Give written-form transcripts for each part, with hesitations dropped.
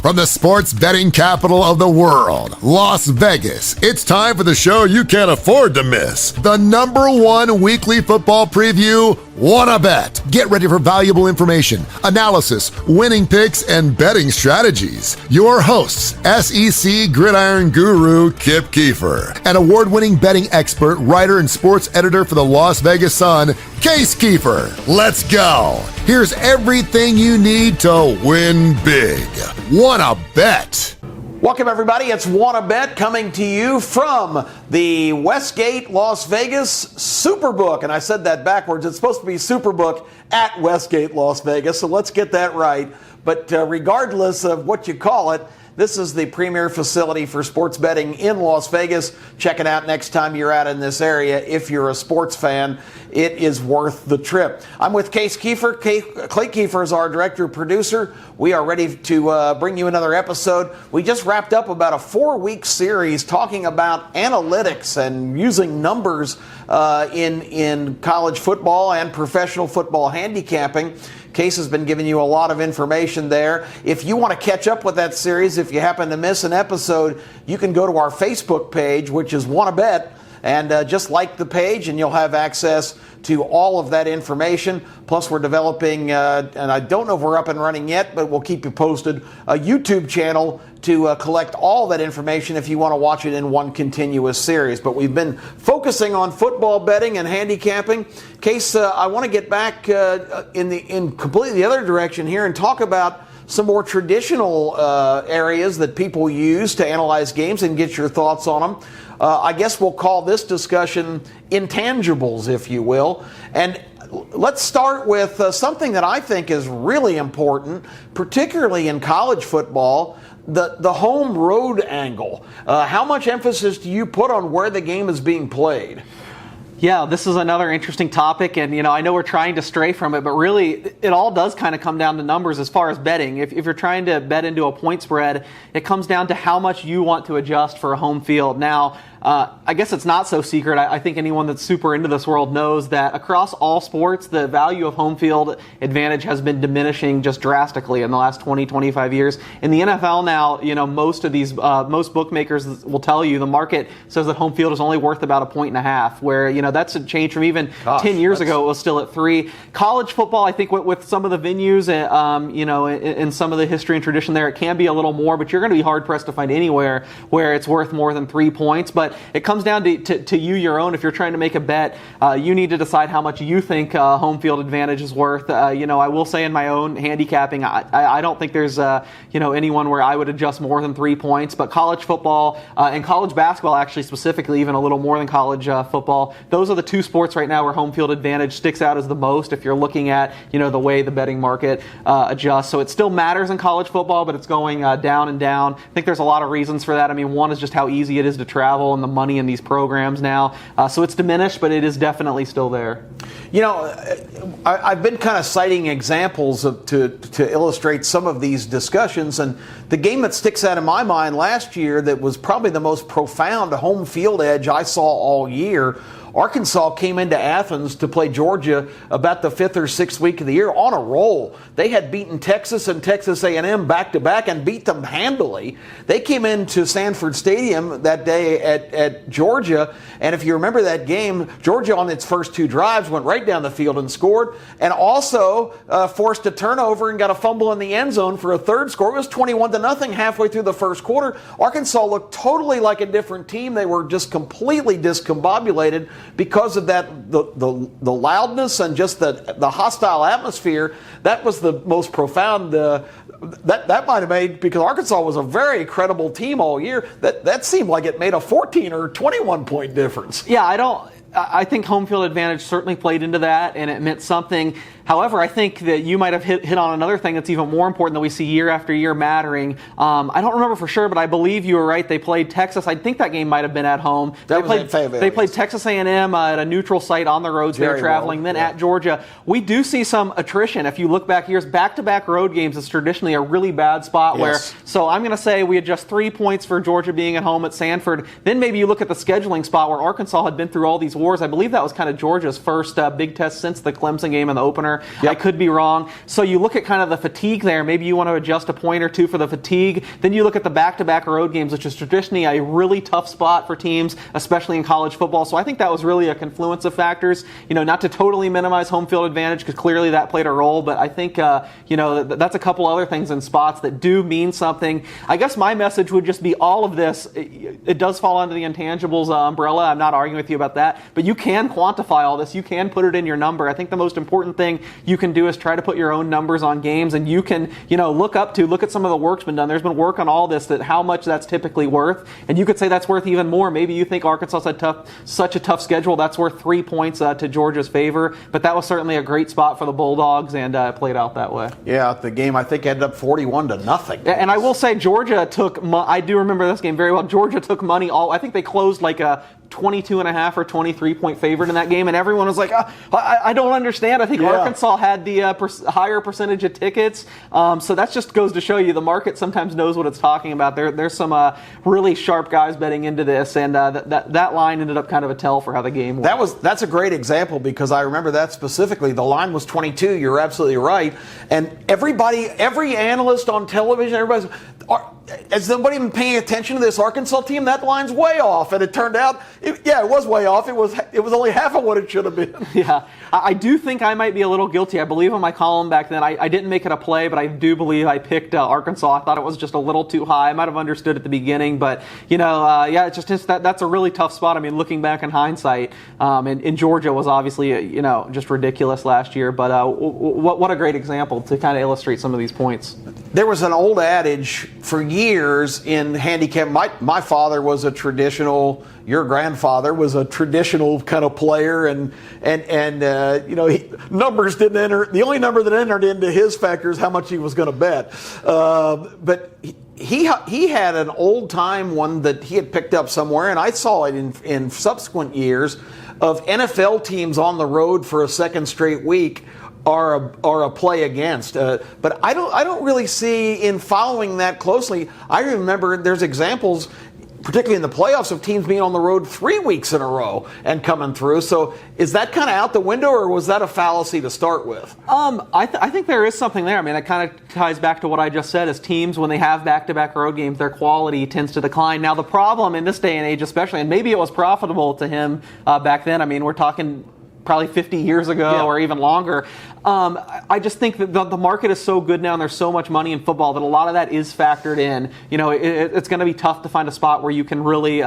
From the sports betting capital of the world, Las Vegas, it's time for the show you can't afford to miss. The #1 weekly football preview, Wanna Bet. Get ready for valuable information, analysis, winning picks, and betting strategies. Your hosts, SEC gridiron guru Kip Keefer, and award-winning betting expert, writer, and sports editor for the Las Vegas Sun, Kip Keefer. Let's go. Here's everything you need to win big. Wanna Bet. Welcome, everybody. It's Wanna Bet coming to you from the Westgate Las Vegas Superbook. And I said that backwards. It's supposed to be Superbook at Westgate Las Vegas, so let's get that right. But regardless of what you call it, this is the premier facility for sports betting in Las Vegas. Check it out next time you're out in this area. If you're a sports fan, it is worth the trip. I'm with Kip Keefer. Clay Keefer is our director producer. We are ready to bring you another episode. We just wrapped up about a 4-week series talking about analytics and using numbers in college football and professional football handicapping. Case has been giving you a lot of information there. If you want to catch up with that series, if you happen to miss an episode, you can go to our Facebook page, which is Wanna Bet, and just like the page, and you'll have access to all of that information. Plus, we're developing, and I don't know if we're up and running yet, but we'll keep you posted, a YouTube channel to collect all that information if you want to watch it in one continuous series. But we've been focusing on football betting and handicapping. Case, I want to get back in completely the other direction here and talk about some more traditional areas that people use to analyze games and get your thoughts on them. I guess we'll call this discussion intangibles, if you will. And let's start with something that I think is really important, particularly in college football, the home road angle. How much emphasis do you put on where the game is being played? Yeah, this is another interesting topic, and I know we're trying to stray from it, but really it all does kind of come down to numbers as far as betting. If you're trying to bet into a point spread, it comes down to how much you want to adjust for a home field. Now, I guess it's not so secret. I think anyone that's super into this world knows that across all sports, the value of home field advantage has been diminishing just drastically in the last 20, 25 years. In the NFL now, most of these, most bookmakers will tell you the market says that home field is only worth about 1.5 points, where, that's a change from even 10 years ago. It was still at 3. College football, I think with some of the venues, in some of the history and tradition there, it can be a little more, but you're going to be hard pressed to find anywhere where it's worth more than 3 points. But it comes down to you, your own. If you're trying to make a bet, you need to decide how much you think home field advantage is worth. I will say in my own handicapping, I don't think there's anyone where I would adjust more than 3 points. But college football and college basketball, actually specifically, even a little more than college football, those are the two sports right now where home field advantage sticks out as the most. If you're looking at the way the betting market adjusts, so it still matters in college football, but it's going down and down. I think there's a lot of reasons for that. I mean, one is just how easy it is to travel and the money in these programs now. So it's diminished, but it is definitely still there. I've been kind of citing examples to illustrate some of these discussions, and the game that sticks out in my mind last year that was probably the most profound home field edge I saw all year, Arkansas came into Athens to play Georgia about the 5th or 6th week of the year on a roll. They had beaten Texas and Texas A&M back-to-back and beat them handily. They came into Sanford Stadium that day at Georgia, and if you remember that game, Georgia on its first 2 drives went right down the field and scored, and also forced a turnover and got a fumble in the end zone for a third score. It was 21-0 halfway through the first quarter. Arkansas looked totally like a different team. They were just completely discombobulated because of that, the loudness and just the hostile atmosphere. That was the most profound. That might have made, because Arkansas was a very credible team all year, that seemed like it made a 14 or 21 point difference. Yeah, I think home field advantage certainly played into that, and it meant something. However, I think that you might have hit on another thing that's even more important that we see year after year mattering. I don't remember for sure, but I believe you were right. They played Texas. I think that game might have been at home. They played Texas A&M at a neutral site on the roads. They were traveling. Then at Georgia, we do see some attrition. If you look back years, back-to-back road games is traditionally a really bad spot. So I'm going to say we adjust 3 points for Georgia being at home at Sanford. Then maybe you look at the scheduling spot where Arkansas had been through all these wars. I believe that was kind of Georgia's first big test since the Clemson game in the opener. there. Yep. I could be wrong. So you look at kind of the fatigue there. Maybe you want to adjust a point or two for the fatigue. Then you look at the back-to-back road games, which is traditionally a really tough spot for teams, especially in college football. So I think that was really a confluence of factors. Not to totally minimize home field advantage, because clearly that played a role, but I think that's a couple other things in spots that do mean something. I guess my message would just be all of this. It does fall under the intangibles umbrella. I'm not arguing with you about that, but you can quantify all this. You can put it in your number. I think the most important thing you can do is try to put your own numbers on games, and you can look at some of the work's been done. There's been work on all this, that how much that's typically worth, and you could say that's worth even more. Maybe you think Arkansas had such a tough schedule, that's worth 3 points to Georgia's favor, but that was certainly a great spot for the Bulldogs, and it played out that way. Yeah, the game I think ended up 41-0. And I will say Georgia I do remember this game very well. Georgia took money I think they closed like a 22.5 or 23-point favorite in that game, and everyone was like, I don't understand. I think Arkansas had the higher percentage of tickets. So that just goes to show you the market sometimes knows what it's talking about. There's some really sharp guys betting into this, and that line ended up kind of a tell for how the game went. That's a great example, because I remember that specifically. The line was 22. You're absolutely right. And every analyst on television, is nobody even paying attention to this Arkansas team? That line's way off, and it turned out, it was way off. It was only half of what it should have been. Yeah, I do think I might be a little guilty. I believe on my column back then, I didn't make it a play, but I do believe I picked Arkansas. I thought it was just a little too high. I might have understood at the beginning, but it's just that's a really tough spot. I mean, looking back in hindsight, and Georgia was obviously just ridiculous last year. But what a great example to kind of illustrate some of these points. There was an old adage for years in handicap. My father was a traditional. Your grandfather was a traditional kind of player, and numbers didn't enter. The only number that entered into his factor is how much he was going to bet. But he had an old time one that he had picked up somewhere, and I saw it in subsequent years of NFL teams on the road for a second straight week are a play against. But I don't really see, in following that closely, I remember there's examples, particularly in the playoffs, of teams being on the road 3 weeks in a row and coming through. So is that kind of out the window, or was that a fallacy to start with? I think there is something there. I mean, that kind of ties back to what I just said, is teams, when they have back-to-back road games, their quality tends to decline. Now, the problem in this day and age especially, and maybe it was profitable to him back then, I mean, we're talking probably 50 years ago or even longer. I just think that the market is so good now, and there's so much money in football, that a lot of that is factored in. It's going to be tough to find a spot where you can really,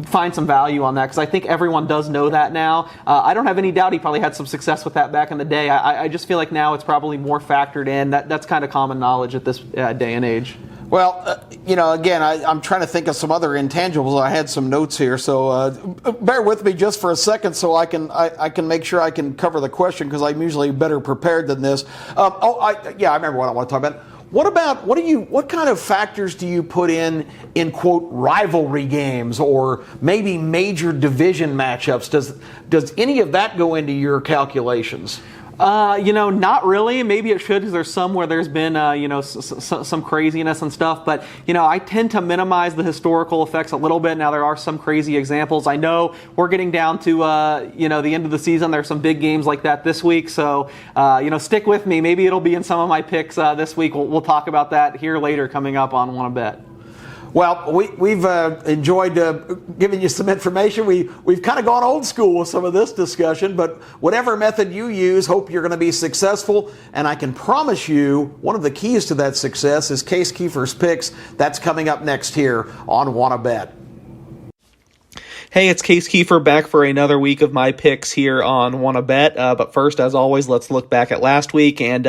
find some value on that, because I think everyone does know that now. I don't have any doubt he probably had some success with that back in the day. I just feel like now it's probably more factored in. That's kind of common knowledge at this day and age. Well, again, I'm trying to think of some other intangibles. I had some notes here, so bear with me just for a second, so I can make sure I can cover the question, because I'm usually better prepared than this. I remember what I want to talk about. What kind of factors do you put in quote rivalry games, or maybe major division matchups? Does any of that go into your calculations? Not really. Maybe it should, because there's some where there's been, some craziness and stuff. But, I tend to minimize the historical effects a little bit. Now, there are some crazy examples. I know we're getting down to, the end of the season. There's some big games like that this week. So, stick with me. Maybe it'll be in some of my picks this week. We'll talk about that here later coming up on Wanna Bet. Well, we've enjoyed giving you some information. We've kind of gone old school with some of this discussion, but whatever method you use, hope you're going to be successful. And I can promise you, one of the keys to that success is Case Keefer's Picks. That's coming up next here on Wanna Bet. Hey, it's Case Keefer back for another week of my picks here on Wanna Bet. But first, as always, let's look back at last week. And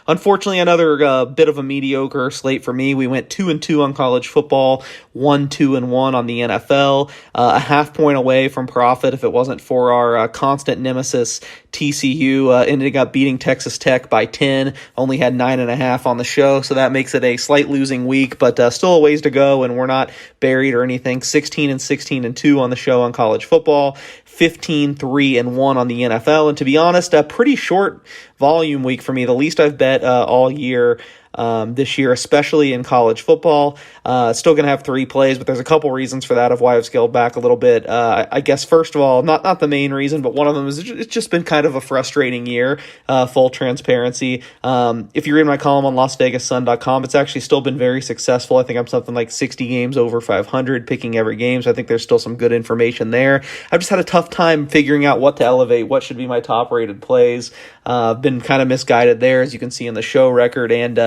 unfortunately, another bit of a mediocre slate for me. We went 2-2 on college football, 1-2-1 on the NFL, a half point away from profit if it wasn't for our constant nemesis TCU, ending up beating Texas Tech by 10, only had 9.5 on the show, so that makes it a slight losing week, but still a ways to go, and we're not buried or anything. 16-16-2 on the show on college football, 15-3-1 on the NFL, and to be honest, a pretty short volume week for me, the least I've bet all year. this year, especially in college football. Still going to have 3 plays, but there's a couple reasons for that of why I've scaled back a little bit. I guess, first of all, not the main reason, but one of them is it's just been kind of a frustrating year, full transparency. If you read my column on LasVegasSun.com, it's actually still been very successful. I think I'm something like 60 games over 500, picking every game, so I think there's still some good information there. I've just had a tough time figuring out what to elevate, what should be my top-rated plays. Been kind of misguided there, as you can see in the show record and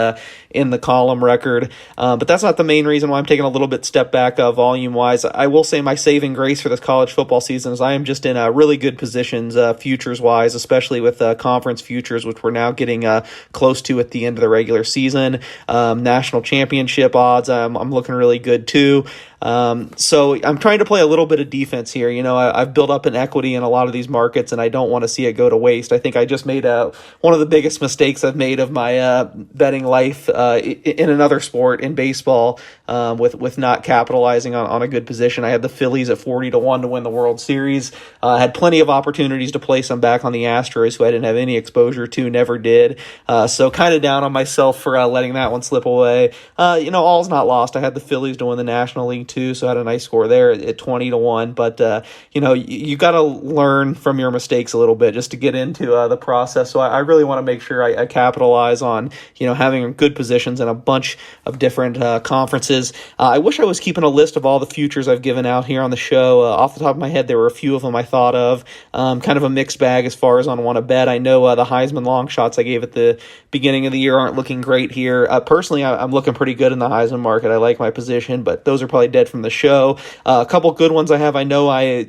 in the column record. But that's not the main reason why I'm taking a little bit step back volume-wise. I will say my saving grace for this college football season is I am just in really good positions futures-wise, especially with conference futures, which we're now getting close to at the end of the regular season. National championship odds, I'm looking really good too. So I'm trying to play a little bit of defense here. I've built up an equity in a lot of these markets, and I don't want to see it go to waste. I think I just made one of the biggest mistakes I've made of my betting life in another sport, in baseball, with not capitalizing on a good position. I had the Phillies at 40-1 to win the World Series. Had plenty of opportunities to place them back on the Astros, who I didn't have any exposure to, never did. So kind of down on myself for letting that one slip away. All's not lost. I had the Phillies to win the National League too, so I had a nice score there at 20-1. But you got to learn from your mistakes a little bit just to get into the process. So I really want to make sure I capitalize on having good positions in a bunch of different conferences. I wish I was keeping a list of all the futures I've given out here on the show. Off the top of my head, there were a few of them I thought of. Kind of a mixed bag as far as on want to bet. I know the Heisman long shots I gave at the beginning of the year aren't looking great here. Personally, I'm looking pretty good in the Heisman market. I like my position, but those are probably dead from the show. A couple good ones I have. I know I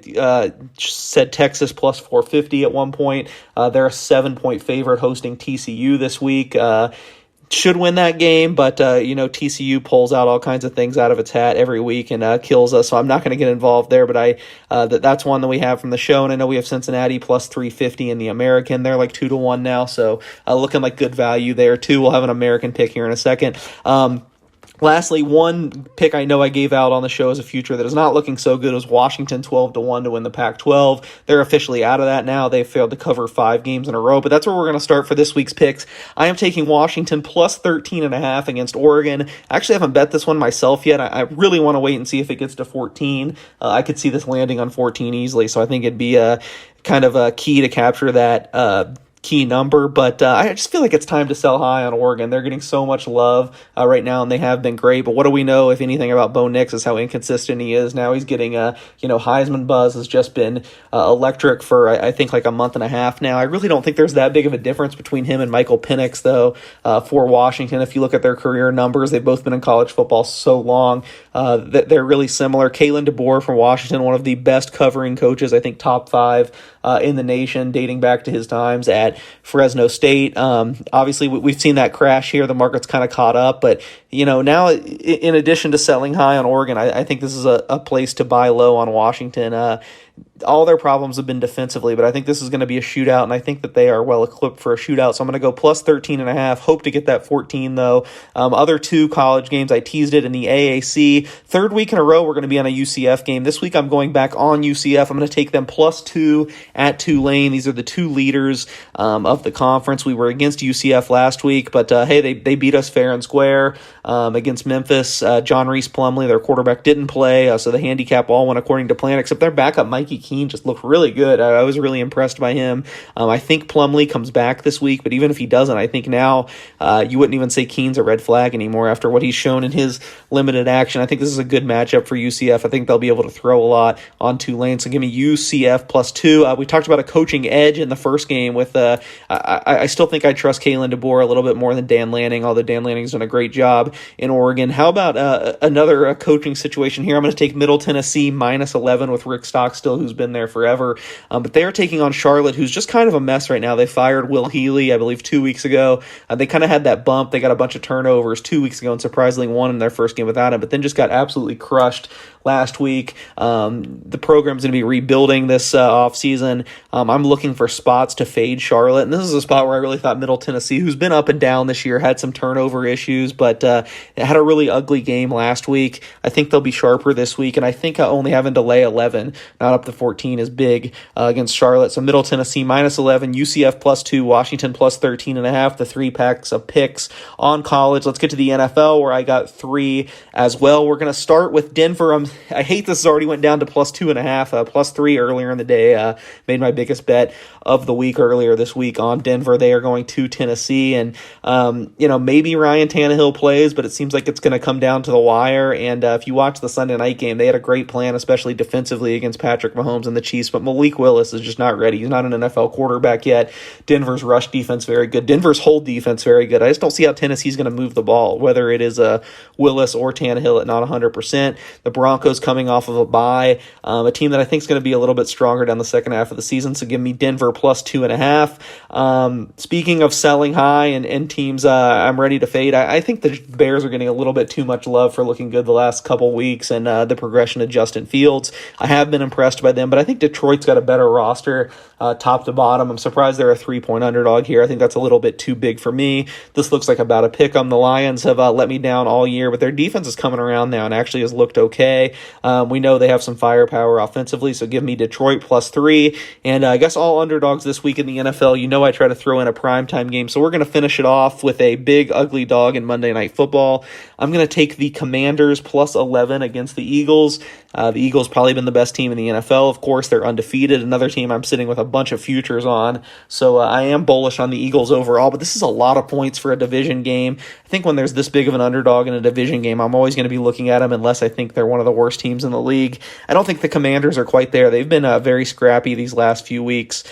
said Texas plus 450 at one point. They're a 7-point favorite hosting TCU this week. Should win that game, but TCU pulls out all kinds of things out of its hat every week and kills us, so I'm not going to get involved there, but that's one that we have from the show. And I know we have Cincinnati plus 350 in the American. They're like 2-1 now, so looking like good value there too. We'll have an American pick here in a second. Lastly, one pick I know I gave out on the show as a future that is not looking so good was Washington 12-1 to win the Pac-12. They're officially out of that now. They failed to cover 5 games in a row, but that's where we're going to start for this week's picks. I am taking Washington plus 13.5 against Oregon. I actually haven't bet this one myself yet. I really want to wait and see if it gets to 14. I could see this landing on 14 easily, so I think it'd be kind of a key to capture that key number, but I just feel like it's time to sell high on Oregon. They're getting so much love right now, and they have been great. But what do we know, if anything, about Bo Nix is how inconsistent he is. Now he's getting Heisman buzz has just been electric for I think like a month and a half now. I really don't think there's that big of a difference between him and Michael Penix though for Washington. If you look at their career numbers, they've both been in college football so long that they're really similar. Kalen DeBoer from Washington, one of the best covering coaches, I think top 5 in the nation, dating back to his times at Fresno State. Obviously, we've seen that crash here. The market's kind of caught up, but now in addition to selling high on Oregon, I think this is a place to buy low on Washington. All their problems have been defensively, but I think this is going to be a shootout, and I think that they are well equipped for a shootout. So I'm going to go plus 13.5. Hope to get that 14 though. Other 2 college games, I teased it in the AAC. 3rd week in a row, we're going to be on a UCF game. This week I'm going back on UCF. I'm going to take them plus 2 at Tulane. These are the 2 leaders of the conference. We were against UCF last week, but hey, they beat us fair and square against Memphis. John Reese Plumlee, their quarterback, didn't play, so the handicap all went according to plan, except their backup Mikey Keene just looked really good. I was really impressed by him. I think Plumlee comes back this week, but even if he doesn't, I think now you wouldn't even say Keene's a red flag anymore after what he's shown in his limited action. I think this is a good matchup for UCF. I think they'll be able to throw a lot on Tulane, so give me UCF plus 2. We talked about a coaching edge in the first game with I still think I trust Kalen DeBoer a little bit more than Dan Lanning, although Dan Lanning's done a great job in Oregon. How about another coaching situation here? I'm going to take Middle Tennessee minus 11 with Rick Stockstill, who's been there forever. But they are taking on Charlotte, who's just kind of a mess right now. They fired Will Healy, I believe, 2 weeks ago. They kind of had that bump. They got a bunch of turnovers 2 weeks ago and surprisingly won in their first game without him, but then just got absolutely crushed last week. The program's going to be rebuilding this offseason. I'm looking for spots to fade Charlotte, and this is a spot where I really thought Middle Tennessee, who's been up and down this year, had some turnover issues, but it had a really ugly game last week. I think they'll be sharper this week, and I think only having to lay 11, not up to 14, is big against Charlotte. So Middle Tennessee minus 11, UCF plus 2, Washington plus 13.5, the 3 packs of picks on college. Let's get to the NFL, where I got 3 as well. We're going to start with Denver. I hate this already went down to plus 2.5, plus 3 earlier in the day. Made my biggest bet of the week earlier this week on Denver. They are going to Tennessee, and maybe Ryan Tannehill plays, but it seems like it's going to come down to the wire. And if you watch the Sunday night game, they had a great plan, especially defensively against Patrick Mahomes and the Chiefs, but Malik Willis is just not ready. He's not an NFL quarterback yet. Denver's rush defense very good. Denver's hold defense very good. I just don't see how Tennessee's going to move the ball, whether it is Willis or Tannehill at not 100%. The Broncos coming off of a bye, a team that I think is going to be a little bit stronger down the second half of the season, so give me Denver plus 2.5. Speaking of selling high and teams I'm ready to fade, I think the Bears are getting a little bit too much love for looking good the last couple weeks, and the progression of Justin Fields. I have been impressed by them, but I think Detroit's got a better roster top to bottom. I'm surprised they're a 3-point underdog here. I think that's a little bit too big for me. This looks like about a pick 'em. The Lions have let me down all year, but their defense is coming around now and actually has looked okay. We know they have some firepower offensively, so give me Detroit plus 3. And I guess all underdogs this week in the NFL, I try to throw in a primetime game, so we're going to finish it off with a big, ugly dog in Monday Night Football. I'm going to take the Commanders plus 11 against the Eagles. The Eagles probably been the best team in the NFL. Of course, they're undefeated. Another team I'm sitting with a bunch of futures on. So I am bullish on the Eagles overall, but this is a lot of points for a division game. I think when there's this big of an underdog in a division game, I'm always going to be looking at them unless I think they're one of the worst teams in the league. I don't think the Commanders are quite there. They've been very scrappy these last few weeks.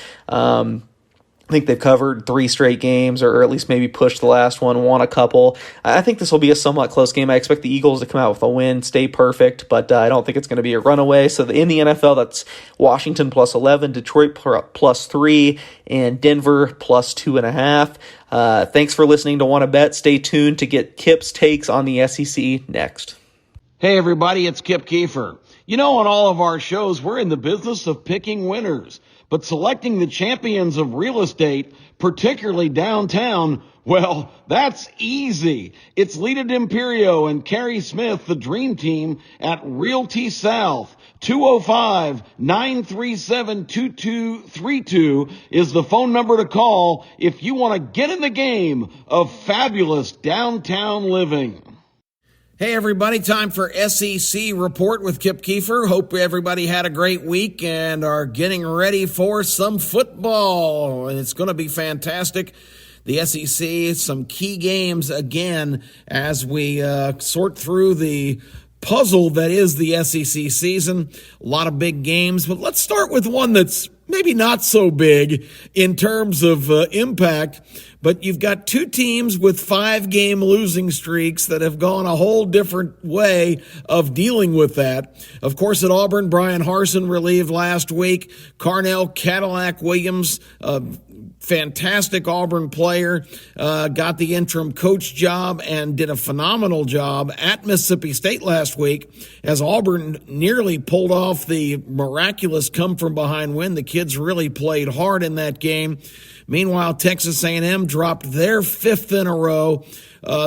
I think they've covered 3 straight games, or at least maybe pushed the last one, won a couple. I think this will be a somewhat close game. I expect the Eagles to come out with a win, stay perfect, but I don't think it's going to be a runaway. So in the NFL, that's Washington plus 11, Detroit plus 3, and Denver plus 2.5. Thanks for listening to Wanna Bet. Stay tuned to get Kip's takes on the SEC next. Hey everybody, it's Kip Keefer. On all of our shows, we're in the business of picking winners. But selecting the champions of real estate, particularly downtown, well, that's easy. It's Lita D'Imperio and Carrie Smith, the dream team at Realty South. 205-937-2232 is the phone number to call if you want to get in the game of fabulous downtown living. Hey everybody, time for SEC Report with Kip Keefer. Hope everybody had a great week and are getting ready for some football. And it's going to be fantastic. The SEC, some key games again as we sort through the puzzle that is the SEC season. A lot of big games, but let's start with one that's maybe not so big in terms of impact. But you've got 2 teams with 5-game losing streaks that have gone a whole different way of dealing with that. Of course, at Auburn, Brian Harsin relieved last week. Carnell Cadillac Williams, fantastic Auburn player, got the interim coach job and did a phenomenal job at Mississippi State last week as Auburn nearly pulled off the miraculous come-from-behind win. The kids really played hard in that game. Meanwhile, Texas A&M dropped their 5th in a row.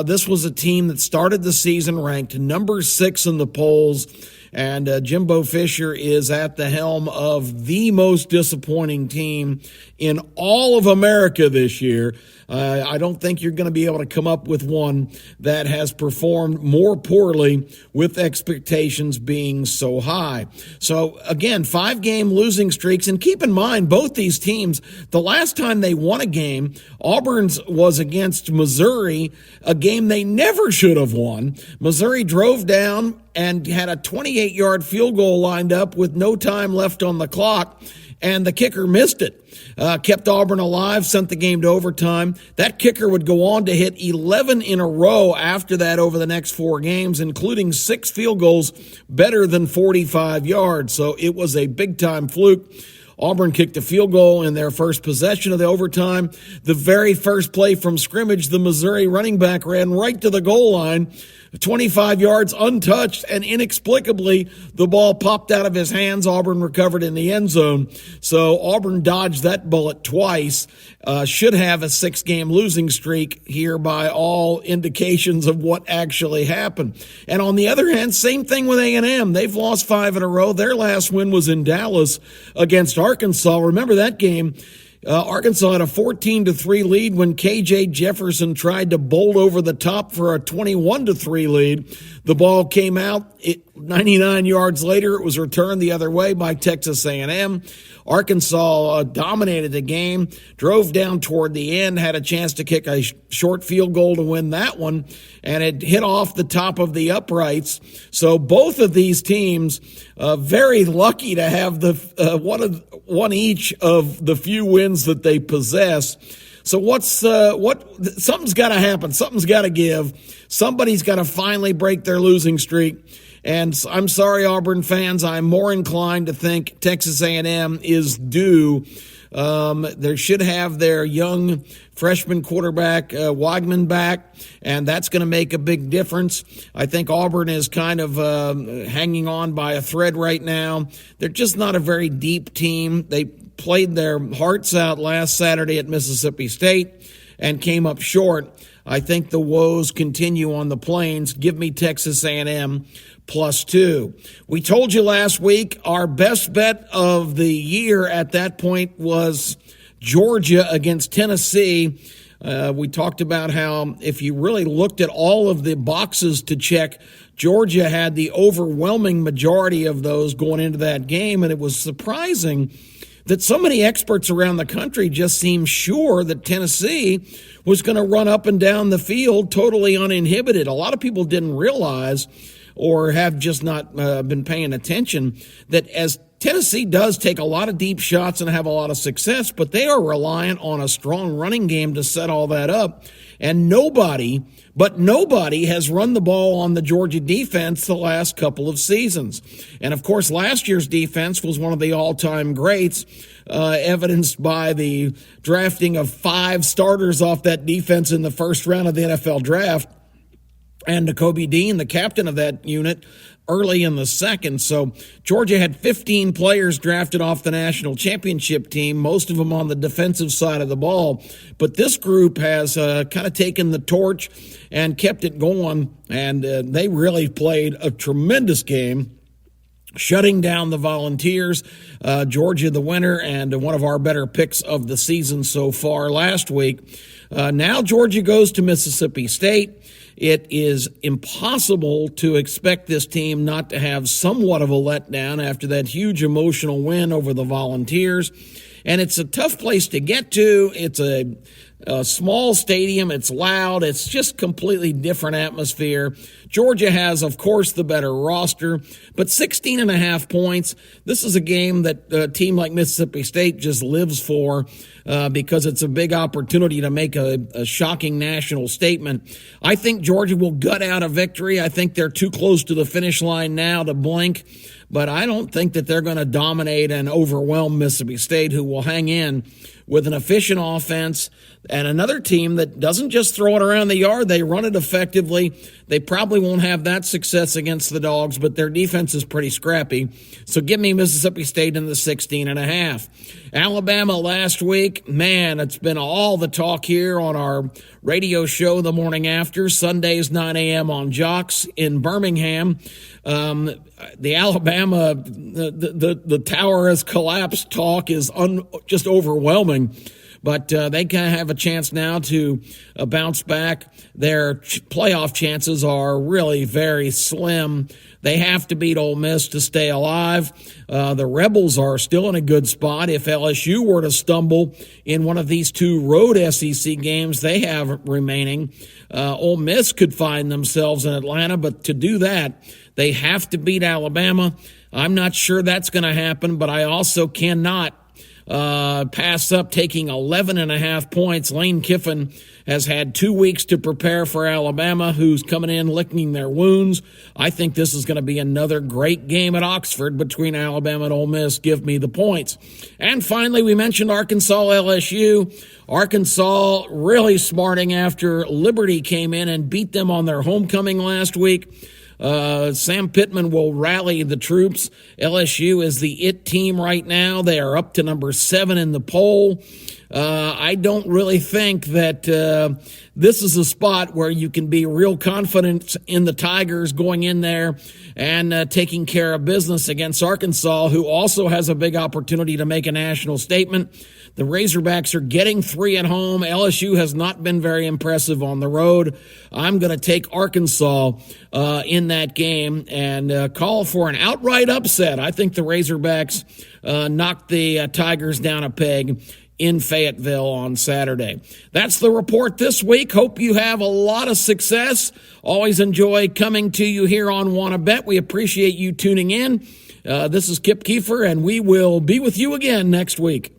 This was a team that started the season ranked number 6 in the polls, and Jimbo Fisher is at the helm of the most disappointing team in all of America this year. I don't think you're going to be able to come up with one that has performed more poorly with expectations being so high. So, again, 5-game losing streaks. And keep in mind, both these teams, the last time they won a game, Auburn's was against Missouri, a game they never should have won. Missouri drove down and had a 28-yard field goal lined up with no time left on the clock, and the kicker missed it. Kept Auburn alive, sent the game to overtime. That kicker would go on to hit 11 in a row after that over the next 4 games, including 6 field goals better than 45 yards. So it was a big-time fluke. Auburn kicked a field goal in their first possession of the overtime. The very first play from scrimmage, the Missouri running back ran right to the goal line, 25 yards untouched, and inexplicably the ball popped out of his hands. Auburn recovered in the end zone. So Auburn dodged that bullet twice. Should have a 6-game losing streak here by all indications of what actually happened. And on the other hand, same thing with A&M. They've lost 5 in a row. Their last win was in Dallas against Arkansas. Remember that game? Arkansas had a 14-3 lead when KJ Jefferson tried to bolt over the top for a 21-3 lead. The ball came out 99 yards later. It was returned the other way by Texas A&M. Arkansas dominated the game, drove down toward the end, had a chance to kick a short field goal to win that one, and it hit off the top of the uprights. So both of these teams very lucky to have the one each of the few wins that they possess. So something's got to happen. Something's got to give. Somebody's got to finally break their losing streak. And I'm sorry, Auburn fans, I'm more inclined to think Texas A&M is due. They should have their young freshman quarterback, Weigman, back, and that's going to make a big difference. I think Auburn is kind of hanging on by a thread right now. They're just not a very deep team. They played their hearts out last Saturday at Mississippi State and came up short. I think the woes continue on the Plains. Give me Texas A&M +2. We told you last week our best bet of the year at that point was Georgia against Tennessee. We talked about how if you really looked at all of the boxes to check, Georgia had the overwhelming majority of those going into that game, and it was surprising that so many experts around the country just seemed sure that Tennessee was going to run up and down the field totally uninhibited. A lot of people didn't realize or have just not been paying attention that as Tennessee does take a lot of deep shots and have a lot of success, but they are reliant on a strong running game to set all that up. And nobody has run the ball on the Georgia defense the last couple of seasons. And of course, last year's defense was one of the all-time greats, evidenced by the drafting of 5 starters off that defense in the first round of the NFL draft. And Kobe Dean, the captain of that unit, early in the second. So Georgia had 15 players drafted off the national championship team, most of them on the defensive side of the ball. But this group has kind of taken the torch and kept it going, and they really played a tremendous game, shutting down the Volunteers. Georgia the winner and one of our better picks of the season so far last week. Now Georgia goes to Mississippi State. It is impossible to expect this team not to have somewhat of a letdown after that huge emotional win over the Volunteers. And it's a tough place to get to. It's a small stadium. It's loud. It's just completely different atmosphere. Georgia has, of course, the better roster, but 16.5 points. This is a game that a team like Mississippi State just lives for because it's a big opportunity to make a shocking national statement. I think Georgia will gut out a victory. I think they're too close to the finish line now to blink, but I don't think that they're going to dominate and overwhelm Mississippi State, who will hang in with an efficient offense and another team that doesn't just throw it around the yard. They run it effectively. They probably won't have that success against the Dogs, but their defense is pretty scrappy. So give me Mississippi State in the 16.5. Alabama last week, man, it's been all the talk here on our radio show the morning after, Sundays 9 a.m. on Jocks in Birmingham. The Alabama, the tower has collapsed talk is just overwhelming. But they kind of have a chance now to bounce back. Their playoff chances are really very slim. They have to beat Ole Miss to stay alive. The Rebels are still in a good spot. If LSU were to stumble in one of these 2 road SEC games they have remaining, Ole Miss could find themselves in Atlanta. But to do that, they have to beat Alabama. I'm not sure that's going to happen, but I also cannot pass up taking 11.5 points. Lane Kiffin has had 2 weeks to prepare for Alabama, who's coming in licking their wounds. I think this is going to be another great game at Oxford between Alabama and Ole Miss. Give me the points. And finally, we mentioned Arkansas LSU. Arkansas really smarting after Liberty came in and beat them on their homecoming last week. Sam Pittman will rally the troops. LSU is the it team right now. They are up to number 7 in the poll. I don't really think that this is a spot where you can be real confident in the Tigers going in there and taking care of business against Arkansas, who also has a big opportunity to make a national statement. The Razorbacks are getting 3 at home. LSU has not been very impressive on the road. I'm going to take Arkansas in that game and call for an outright upset. I think the Razorbacks knocked the Tigers down a peg in Fayetteville on Saturday. That's the report this week. Hope you have a lot of success. Always enjoy coming to you here on Wanna Bet. We appreciate you tuning in. This is Kip Keefer, and we will be with you again next week.